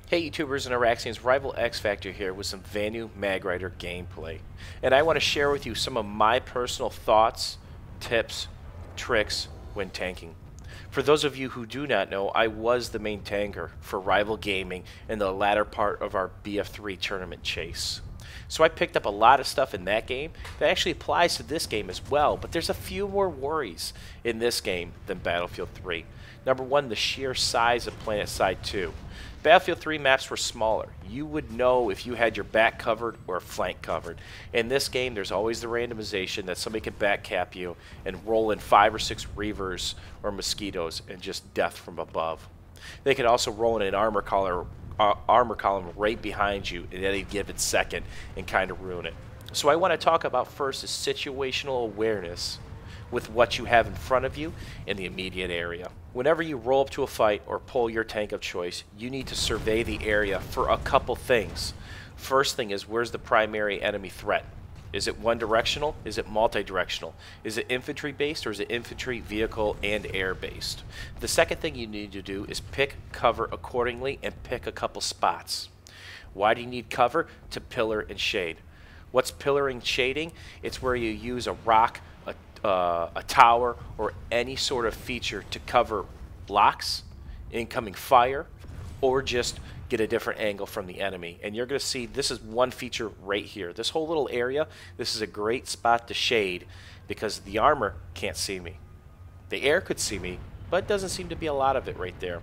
Hey YouTubers and Iraxians, Rival X Factor here with some Vanu Mag Rider gameplay. And I want to share with you some of my personal thoughts, tips, tricks when tanking. For those of you who do not know, I was the main tanker for Rival Gaming in the latter part of our BF3 tournament chase. So I picked up a lot of stuff in that game that actually applies to this game as well, but there's a few more worries in this game than Battlefield 3. Number one, the sheer size of Planetside 2. Battlefield 3 maps were smaller. You would know if you had your back covered or flank covered. In this game, there's always the randomization that somebody can back cap you and roll in 5 or 6 Reavers or Mosquitoes and just death from above. They can also roll in an armor column right behind you at any given second and kind of ruin it. So I want to talk about first is situational awareness with what you have in front of you in the immediate area. Whenever you roll up to a fight or pull your tank of choice, you need to survey the area for a couple things. First thing is, where's the primary enemy threat? Is it one directional? Is it multi-directional? Is it infantry based or is it infantry, vehicle, and air based? The second thing you need to do is pick cover accordingly and pick a couple spots. Why do you need cover? To pillar and shade. What's pillar and shading? It's where you use a rock, a tower, or any sort of feature to cover blocks, incoming fire, or just get a different angle from the enemy. And you're going to see this is one feature right here. This whole little area, this is a great spot to shade because the armor can't see me. The air could see me, but doesn't seem to be a lot of it right there.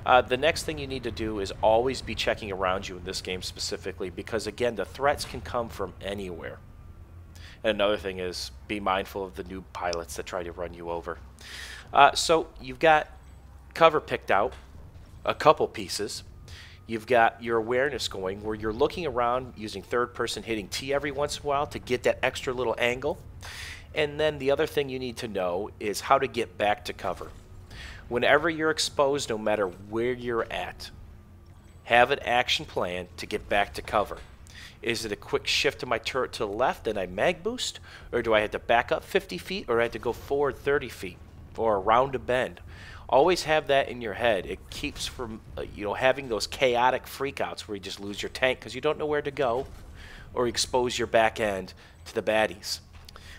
The next thing you need to do is always be checking around you in this game specifically because, again, the threats can come from anywhere. And another thing is be mindful of the new pilots that try to run you over. So you've got cover picked out, a couple pieces. You've got your awareness going where you're looking around using third person hitting T every once in a while to get that extra little angle. And then the other thing you need to know is how to get back to cover. Whenever you're exposed, no matter where you're at, have an action plan to get back to cover. Is it a quick shift of my turret to the left and I mag boost? Or do I have to back up 50 feet or I have to go forward 30 feet or around a bend? Always have that in your head. It keeps from having those chaotic freakouts where you just lose your tank because you don't know where to go or expose your back end to the baddies.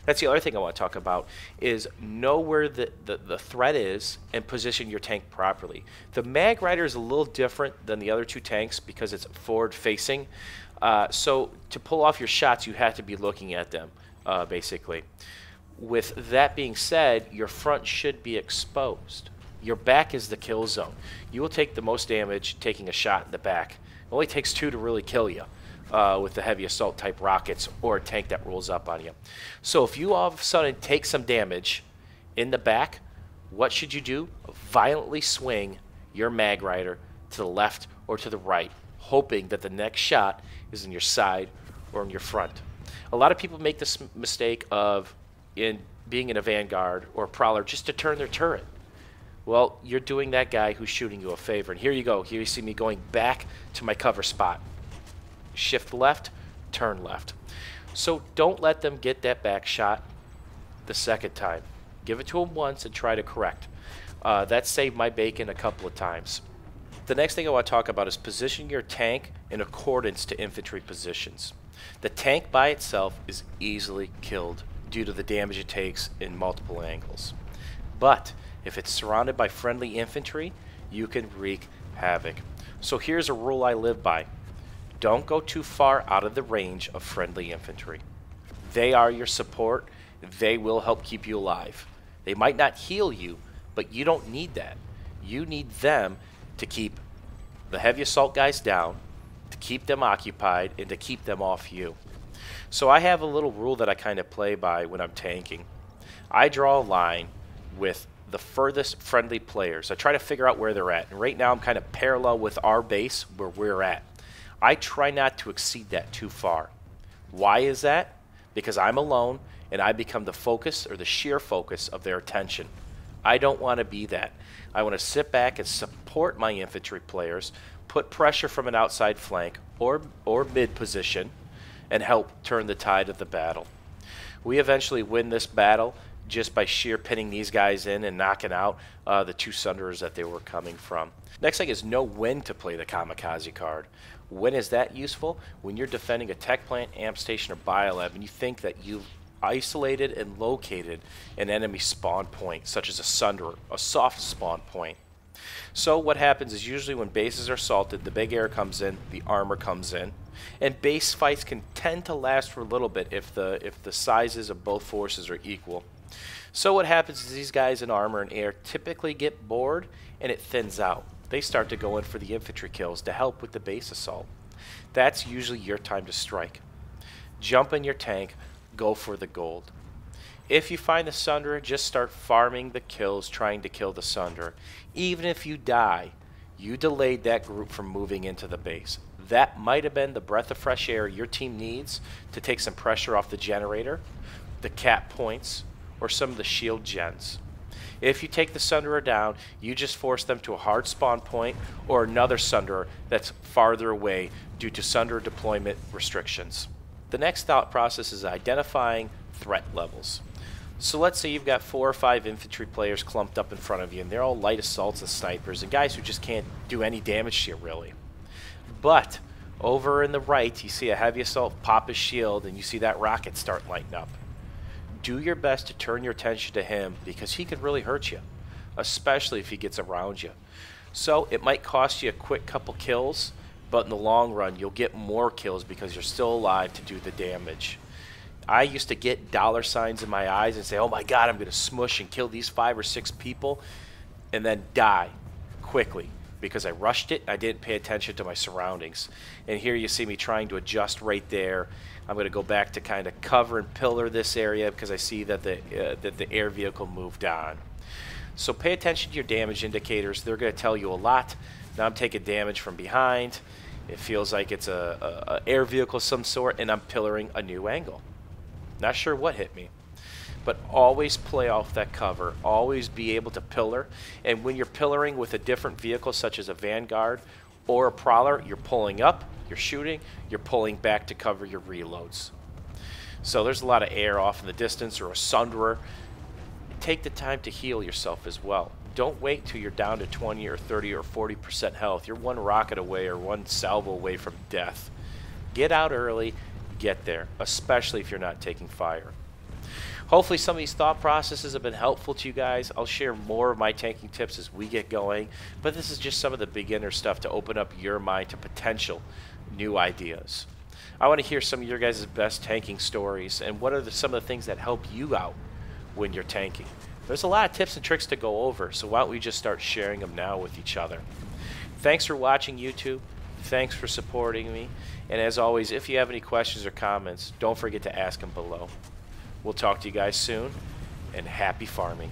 That's the other thing I want to talk about is know where the threat is and position your tank properly. The Mag Rider is a little different than the other two tanks because it's forward facing. So to pull off your shots, you have to be looking at them, basically. With that being said, your front should be exposed. Your back is the kill zone. You will take the most damage taking a shot in the back. It only takes 2 to really kill you with the heavy assault type rockets or a tank that rolls up on you. So if you all of a sudden take some damage in the back, what should you do? Violently swing your Mag Rider to the left or to the right, hoping that the next shot is in your side or in your front. A lot of people make this mistake of being in a Vanguard or a Prowler just to turn their turret. Well, you're doing that guy who's shooting you a favor. And here you go. Here you see me going back to my cover spot. Shift left, turn left. So don't let them get that back shot the second time. Give it to them once and try to correct. That saved my bacon a couple of times. The next thing I want to talk about is position your tank in accordance to infantry positions. The tank by itself is easily killed due to the damage it takes in multiple angles. But if it's surrounded by friendly infantry, you can wreak havoc. So here's a rule I live by. Don't go too far out of the range of friendly infantry. They are your support. They will help keep you alive. They might not heal you, but you don't need that. You need them to keep the heavy assault guys down, to keep them occupied, and to keep them off you. So I have a little rule that I kind of play by when I'm tanking. I draw a line with the furthest friendly players. I try to figure out where they're at. And right now I'm kind of parallel with our base where we're at. I try not to exceed that too far. Why is that? Because I'm alone and I become the focus or the sheer focus of their attention. I don't want to be that. I want to sit back and support my infantry players, put pressure from an outside flank or mid position, and help turn the tide of the battle. We eventually win this battle just by sheer pinning these guys in and knocking out the 2 Sunderers that they were coming from. Next thing is know when to play the Kamikaze card. When is that useful? When you're defending a tech plant, amp station, or biolab, and you think that you've isolated and located an enemy spawn point, such as a Sunderer, a soft spawn point. So what happens is usually when bases are assaulted, the big air comes in, the armor comes in, and base fights can tend to last for a little bit if the sizes of both forces are equal. So what happens is these guys in armor and air typically get bored and it thins out. They start to go in for the infantry kills to help with the base assault. That's usually your time to strike. Jump in your tank, go for the gold. If you find the Sunderer, just start farming the kills trying to kill the Sunderer. Even if you die, you delayed that group from moving into the base. That might have been the breath of fresh air your team needs to take some pressure off the generator, the cap points, or some of the shield gens. If you take the Sunderer down, you just force them to a hard spawn point or another Sunderer that's farther away due to Sunderer deployment restrictions. The next thought process is identifying threat levels. So let's say you've got 4 or 5 infantry players clumped up in front of you, and they're all light assaults and snipers and guys who just can't do any damage to you really. But over in the right, you see a heavy assault pop his shield, and you see that rocket start lighting up. Do your best to turn your attention to him because he could really hurt you, especially if he gets around you. So it might cost you a quick couple kills, but in the long run, you'll get more kills because you're still alive to do the damage. I used to get dollar signs in my eyes and say, oh my God, I'm going to smush and kill these 5 or 6 people, and then die quickly because I rushed it. I didn't pay attention to my surroundings. And here you see me trying to adjust right there. I'm going to go back to kind of cover and pillar this area because I see that the air vehicle moved on. So pay attention to your damage indicators. They're going to tell you a lot. Now I'm taking damage from behind. It feels like it's a air vehicle of some sort, and I'm pillaring a new angle. Not sure what hit me, but always play off that cover. Always be able to pillar, and when you're pillaring with a different vehicle such as a Vanguard or a Prowler, you're pulling up, you're shooting, you're pulling back to cover your reloads. So there's a lot of air off in the distance or a Sunderer. Take the time to heal yourself as well. Don't wait till you're down to 20 or 30 or 40% health. You're one rocket away or one salvo away from death. Get out early, get there, especially if you're not taking fire. Hopefully some of these thought processes have been helpful to you guys. I'll share more of my tanking tips as we get going, but this is just some of the beginner stuff to open up your mind to potential new ideas. I want to hear some of your guys' best tanking stories and what are some of the things that help you out when you're tanking. There's a lot of tips and tricks to go over, so why don't we just start sharing them now with each other. Thanks for watching YouTube. Thanks for supporting me. And as always, if you have any questions or comments, don't forget to ask them below. We'll talk to you guys soon, and happy farming.